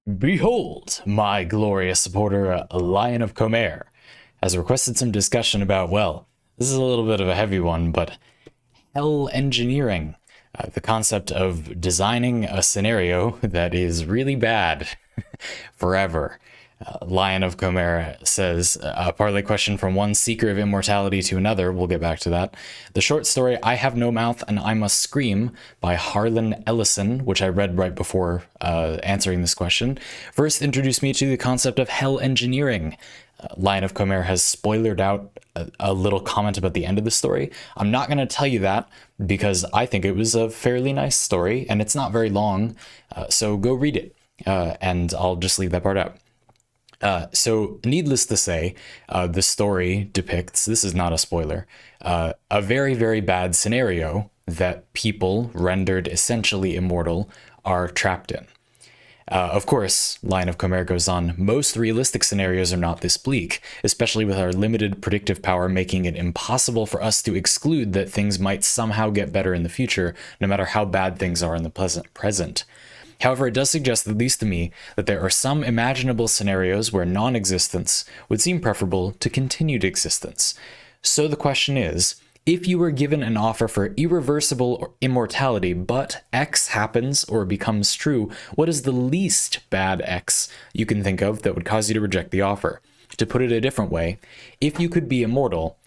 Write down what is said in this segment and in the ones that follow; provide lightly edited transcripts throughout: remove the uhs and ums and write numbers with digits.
Behold, my glorious supporter, LionOfComarre, has requested some discussion about, well, this is a little bit of a heavy one, but hell engineering. The concept of designing a scenario that is really bad forever. LionOfComarre says, a Parley question from one seeker of immortality to another. We'll get back to that. The short story, I Have No Mouth and I Must Scream by Harlan Ellison, which I read right before answering this question, first introduced me to the concept of hell engineering. LionOfComarre has spoilered out a little comment about the end of the story. I'm not going to tell you that because I think it was a fairly nice story and it's not very long, so go read it, and I'll just leave that part out. So needless to say, the story depicts, this is not a spoiler, a very, very bad scenario that people rendered essentially immortal are trapped in. Of course, LionOfComarre goes on, most realistic scenarios are not this bleak, especially with our limited predictive power making it impossible for us to exclude that things might somehow get better in the future, no matter how bad things are in the present. However, it does suggest, at least to me, that there are some imaginable scenarios where non-existence would seem preferable to continued existence. So the question is, if you were given an offer for irreversible immortality, but X happens or becomes true, what is the least bad X you can think of that would cause you to reject the offer? To put it a different way, if you could be immortal,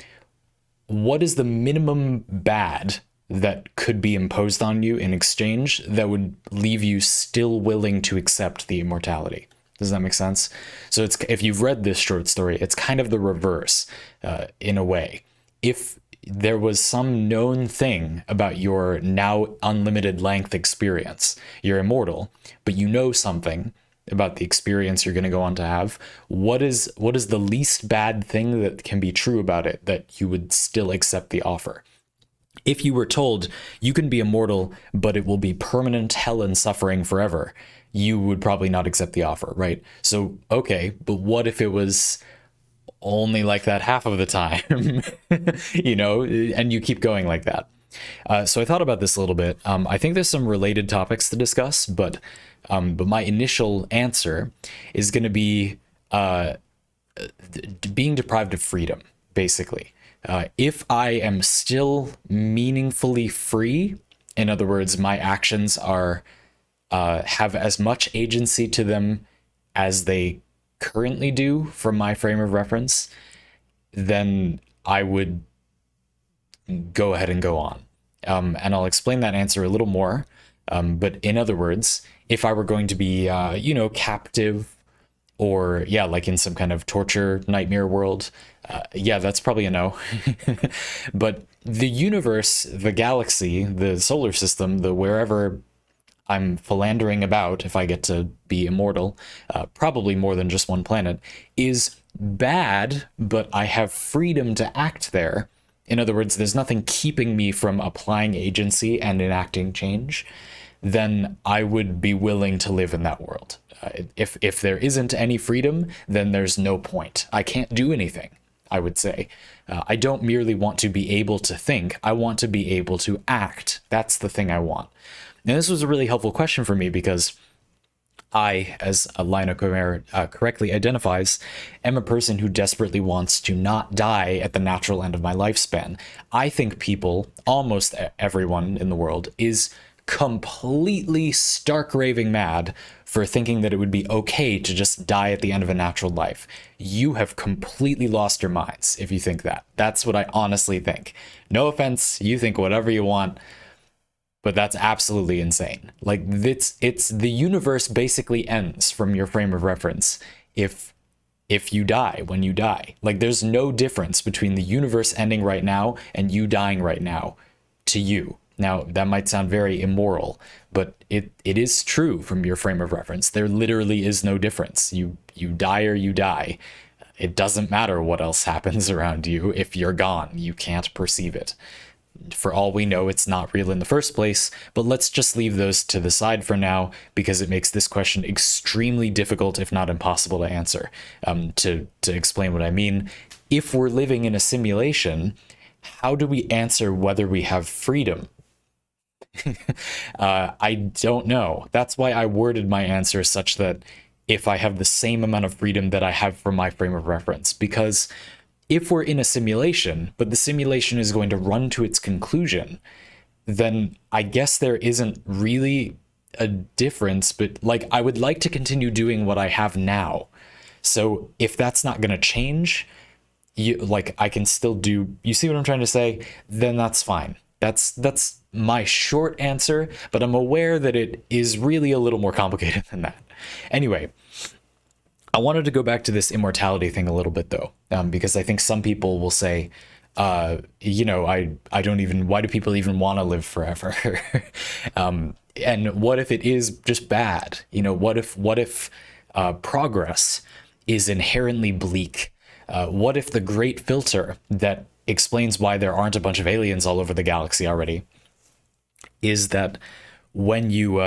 what is the minimum bad that could be imposed on you in exchange that would leave you still willing to accept the immortality? Does that make sense? So it's, if you've read this short story, it's kind of the reverse, in a way. If there was some known thing about your now unlimited length experience, you're immortal, but you know something about the experience you're going to go on to have, what is the least bad thing that can be true about it that you would still accept the offer? If you were told you can be immortal, but it will be permanent hell and suffering forever, you would probably not accept the offer, right? So, okay, but what if it was only like that half of the time, and you keep going like that? So I thought about this a little bit. I think there's some related topics to discuss, but my initial answer is going to be being deprived of freedom, basically. If I am still meaningfully free, in other words, my actions are have as much agency to them as they currently do from my frame of reference, then I would go ahead and go on. And I'll explain that answer a little more. But in other words, if I were going to be, captive, or like in some kind of torture nightmare world, that's probably a no. But the universe, the galaxy, the solar system, the wherever I'm philandering about, if I get to be immortal, probably more than just one planet, is bad, but I have freedom to act there. In other words, there's nothing keeping me from applying agency and enacting change. Then I would be willing to live in that world. If there isn't any freedom, then there's no point. I can't do anything, I would say. I don't merely want to be able to think. I want to be able to act. That's the thing I want. And this was a really helpful question for me because I, as LionOfComarre correctly identifies, am a person who desperately wants to not die at the natural end of my lifespan. I think people, almost everyone in the world, is completely stark raving mad for thinking that it would be okay to just die at the end of a natural life. You have completely lost your minds if you think that. That's what I honestly think. No offense, you think whatever you want, but that's absolutely insane. Like, it's the universe basically ends from your frame of reference if you die when you die. Like, there's no difference between the universe ending right now and you dying right now to you. Now, that might sound very immoral, but it is true from your frame of reference. There literally is no difference. You die or you die. It doesn't matter what else happens around you. If you're gone, you can't perceive it. For all we know, it's not real in the first place, but let's just leave those to the side for now because it makes this question extremely difficult, if not impossible, to answer. To explain what I mean, if we're living in a simulation, how do we answer whether we have freedom? I don't know. That's why I worded my answer such that if I have the same amount of freedom that I have from my frame of reference. Because if we're in a simulation, but the simulation is going to run to its conclusion, then I guess there isn't really a difference. But like, I would like to continue doing what I have now. So if that's not going to change, like I can still do, you see what I'm trying to say? Then that's fine. That's my short answer, but I'm aware that it is really a little more complicated than that. Anyway, I wanted to go back to this immortality thing a little bit though, because I think some people will say, I don't even, why do people even want to live forever? And what if it is just bad? What if progress is inherently bleak? What if the great filter that explains why there aren't a bunch of aliens all over the galaxy already is that when you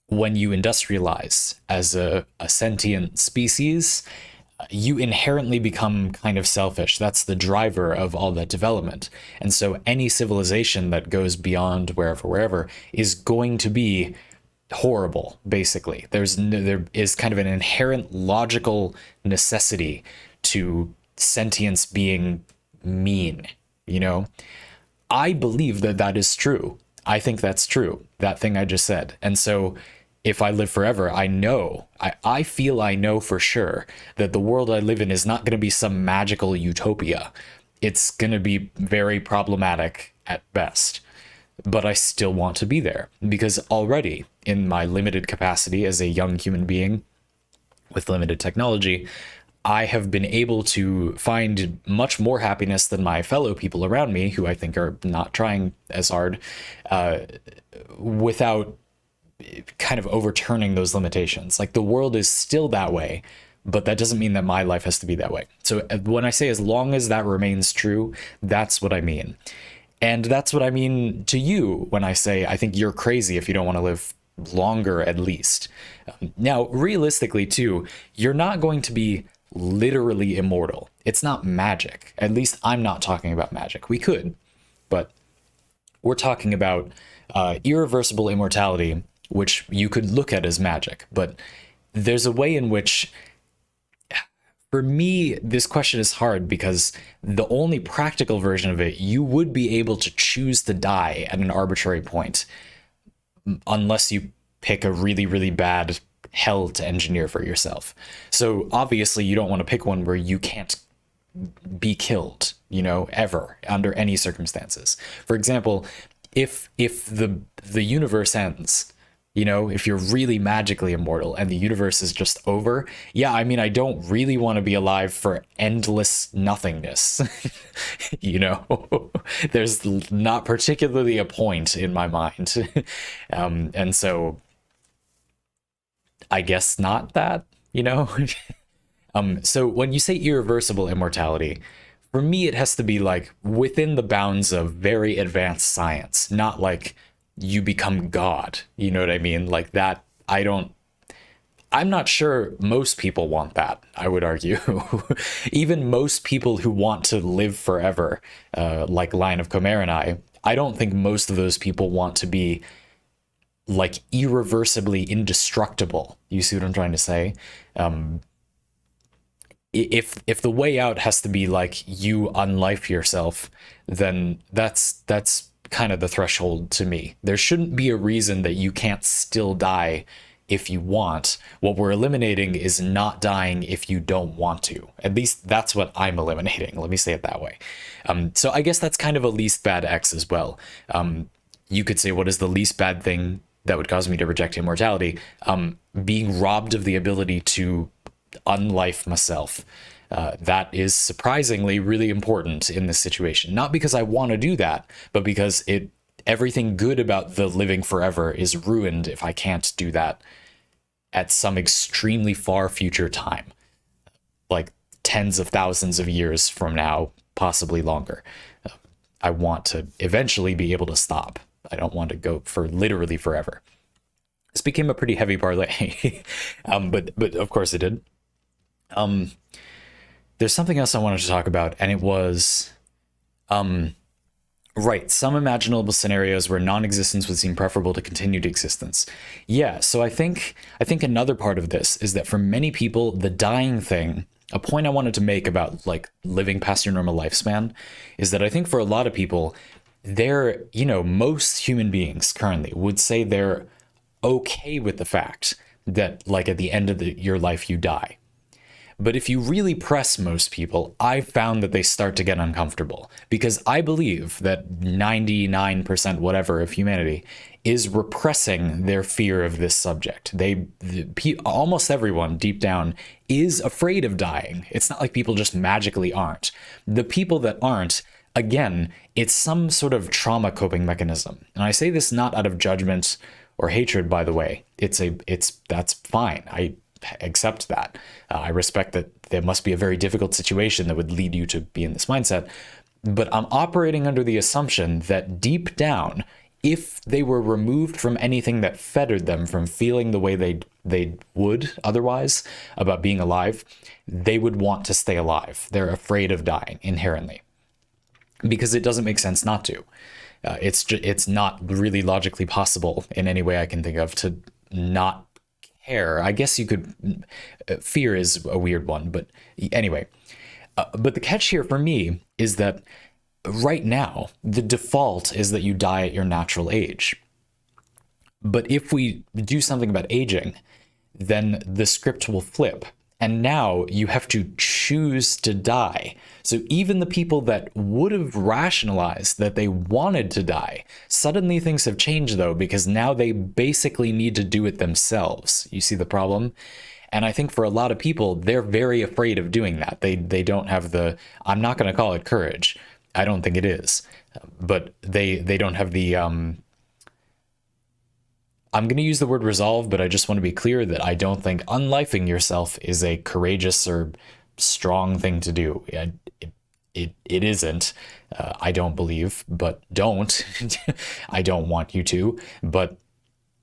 industrialize as a sentient species, you inherently become kind of selfish. That's the driver of all that development. And so any civilization that goes beyond wherever is going to be horrible, basically. There is kind of an inherent logical necessity to sentience being mean, I believe that that is true. I think that's true, that thing I just said. And so if I live forever, I feel I know for sure that the world I live in is not going to be some magical utopia. It's going to be very problematic at best. But I still want to be there because already in my limited capacity as a young human being with limited technology, I have been able to find much more happiness than my fellow people around me, who I think are not trying as hard, without kind of overturning those limitations. Like the world is still that way, but that doesn't mean that my life has to be that way. So when I say as long as that remains true, that's what I mean. And that's what I mean to you when I say I think you're crazy if you don't want to live longer, at least. Now, realistically, too, you're not going to be literally immortal. It's not magic. At least I'm not talking about magic. We could, but we're talking about irreversible immortality, which you could look at as magic. But there's a way in which, for me, this question is hard because the only practical version of it, you would be able to choose to die at an arbitrary point, unless you pick a really, really bad hell to engineer for yourself. So obviously you don't want to pick one where you can't be killed, ever, under any circumstances. For example, if the universe ends, if you're really magically immortal and the universe is just over, yeah, I mean, I don't really want to be alive for endless nothingness. There's not particularly a point in my mind. And so I guess not that, So when you say irreversible immortality, for me, it has to be like within the bounds of very advanced science, not like you become God. You know what I mean? Like that, I'm not sure most people want that, I would argue. Even most people who want to live forever, like LionOfComarre and I don't think most of those people want to be like irreversibly indestructible. You see what I'm trying to say? If the way out has to be like you unlife yourself, then that's kind of the threshold to me. There shouldn't be a reason that you can't still die if you want. What we're eliminating is not dying if you don't want to. At least that's what I'm eliminating. Let me say it that way. So I guess that's kind of a least bad X as well. You could say, what is the least bad thing that would cause me to reject immortality? Being robbed of the ability to unlife myself. That is surprisingly really important in this situation. Not because I want to do that, but because everything good about the living forever is ruined if I can't do that at some extremely far future time, like tens of thousands of years from now, possibly longer. I want to eventually be able to stop. I don't want to go for literally forever. This became a pretty heavy parlay, but of course it did. There's something else I wanted to talk about, and it was Right, some imaginable scenarios where non-existence would seem preferable to continued existence. Yeah, so I think another part of this is that for many people, the dying thing, a point I wanted to make about like living past your normal lifespan, is that I think for a lot of people, most human beings currently would say they're okay with the fact that like at the end of your life you die. But if you really press most people, I've found that they start to get uncomfortable because I believe that 99% whatever of humanity is repressing their fear of this subject. Almost everyone deep down is afraid of dying. It's not like people just magically aren't. The people that aren't, again, it's some sort of trauma coping mechanism. And I say this not out of judgment or hatred, by the way. That's fine. I accept that. I respect that there must be a very difficult situation that would lead you to be in this mindset. But I'm operating under the assumption that deep down, if they were removed from anything that fettered them from feeling the way they would otherwise about being alive, they would want to stay alive. They're afraid of dying inherently because it doesn't make sense not to. It's not really logically possible in any way I can think of to not care. I guess you could. Fear is a weird one, but anyway. But the catch here for me is that right now, the default is that you die at your natural age. But if we do something about aging, then the script will flip. And now you have to choose to die. So even the people that would have rationalized that they wanted to die, suddenly things have changed though, because now they basically need to do it themselves. You see the problem? And I think for a lot of people, they're very afraid of doing that. They don't have I'm not going to call it courage. I don't think it is. But they don't have the, I'm going to use the word resolve, but I just want to be clear that I don't think unlifing yourself is a courageous or strong thing to do. It isn't. I don't believe, but don't. I don't want you to, but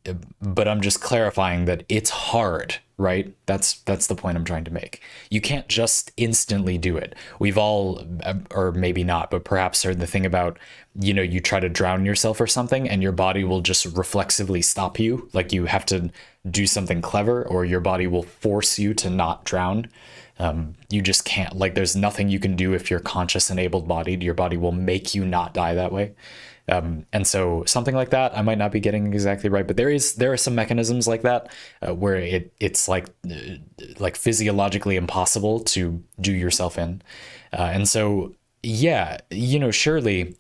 I'm just clarifying that it's hard, right? That's the point I'm trying to make. You can't just instantly do it. We've all, or maybe not, but perhaps heard the thing about, you try to drown yourself or something and your body will just reflexively stop you. Like you have to do something clever or your body will force you to not drown. You just can't, like, there's nothing you can do if you're conscious and able-bodied. Your body will make you not die that way. And so something like that, I might not be getting exactly right, but there are some mechanisms like that where it's like physiologically impossible to do yourself in. And so, yeah, surely,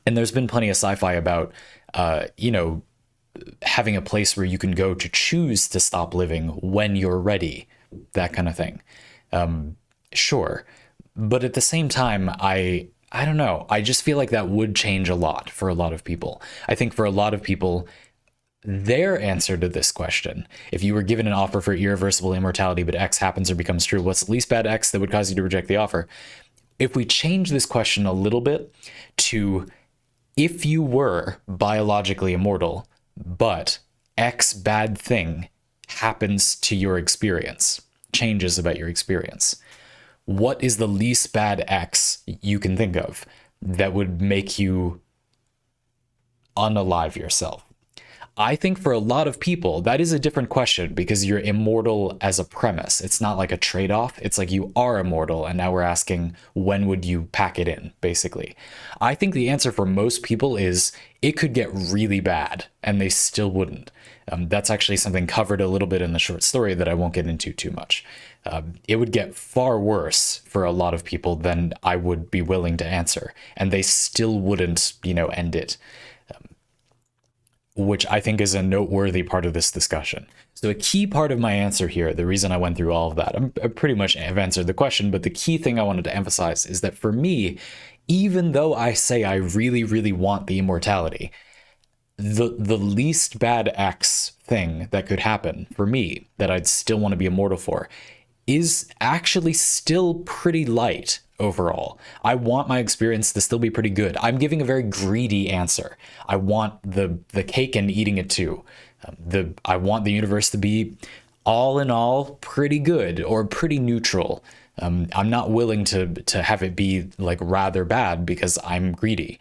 and there's been plenty of sci-fi about, having a place where you can go to choose to stop living when you're ready, that kind of thing. Sure. But at the same time, I don't know. I just feel like that would change a lot for a lot of people. I think for a lot of people, their answer to this question, if you were given an offer for irreversible immortality, but X happens or becomes true, what's the least bad X that would cause you to reject the offer? If we change this question a little bit to, if you were biologically immortal, but X bad thing happens to your experience, changes about your experience, what is the least bad X you can think of that would make you unalive yourself? I think for a lot of people, that is a different question because you're immortal as a premise. It's not like a trade-off. It's like you are immortal, and now we're asking, when would you pack it in, basically? I think the answer for most people is it could get really bad, and they still wouldn't. That's actually something covered a little bit in the short story that I won't get into too much. It would get far worse for a lot of people than I would be willing to answer, and they still wouldn't, end it, which I think is a noteworthy part of this discussion. So a key part of my answer here, the reason I went through all of that, I pretty much have answered the question, but the key thing I wanted to emphasize is that for me, even though I say I really, really want the immortality, the least bad X thing that could happen for me that I'd still want to be immortal for is actually still pretty light overall. I want my experience to still be pretty good. I'm giving a very greedy answer. I want the cake and eating it too. I want the universe to be all in all, pretty good or pretty neutral. I'm not willing to have it be like rather bad because I'm greedy.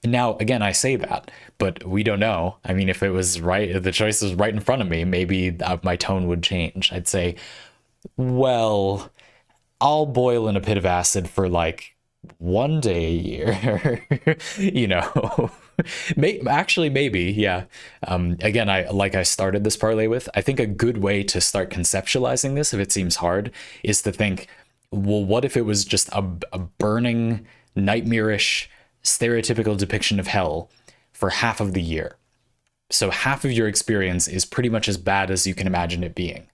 Now, again, I say that, but we don't know. I mean, if it was right, if the choice was right in front of me, maybe my tone would change. I'd say, well, I'll boil in a pit of acid for like 1 day a year, you know. Actually, maybe, yeah. Again, I started this parlay with. I think a good way to start conceptualizing this, if it seems hard, is to think, well, what if it was just a burning, nightmarish, stereotypical depiction of hell for half of the year? So half of your experience is pretty much as bad as you can imagine it being.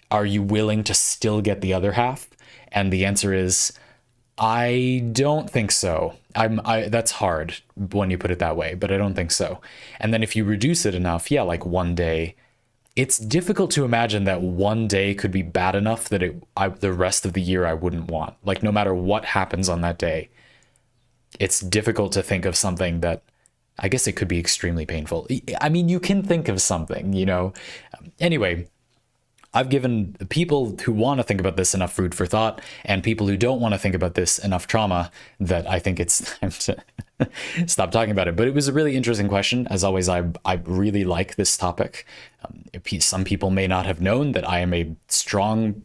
Are you willing to still get the other half? And the answer is, I don't think so. That's hard when you put it that way, but I don't think so. And then if you reduce it enough, yeah, like 1 day, it's difficult to imagine that 1 day could be bad enough that the rest of the year I wouldn't want. Like no matter what happens on that day, it's difficult to think of something that, I guess it could be extremely painful. I mean, you can think of something, you know. Anyway, I've given people who want to think about this enough food for thought, and people who don't want to think about this enough trauma, that I think it's time to stop talking about it. But it was a really interesting question. As always, I really like this topic. Some people may not have known that I am a strong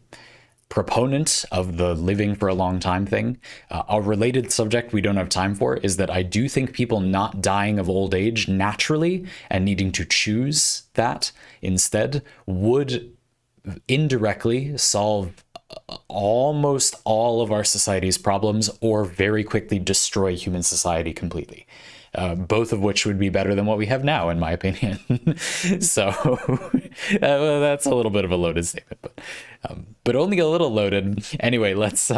proponent of the living for a long time thing. A related subject we don't have time for is that I do think people not dying of old age naturally and needing to choose that instead would indirectly solve almost all of our society's problems, or very quickly destroy human society completely. Both of which would be better than what we have now, in my opinion. So that's a little bit of a loaded statement, but only a little loaded. Anyway, let's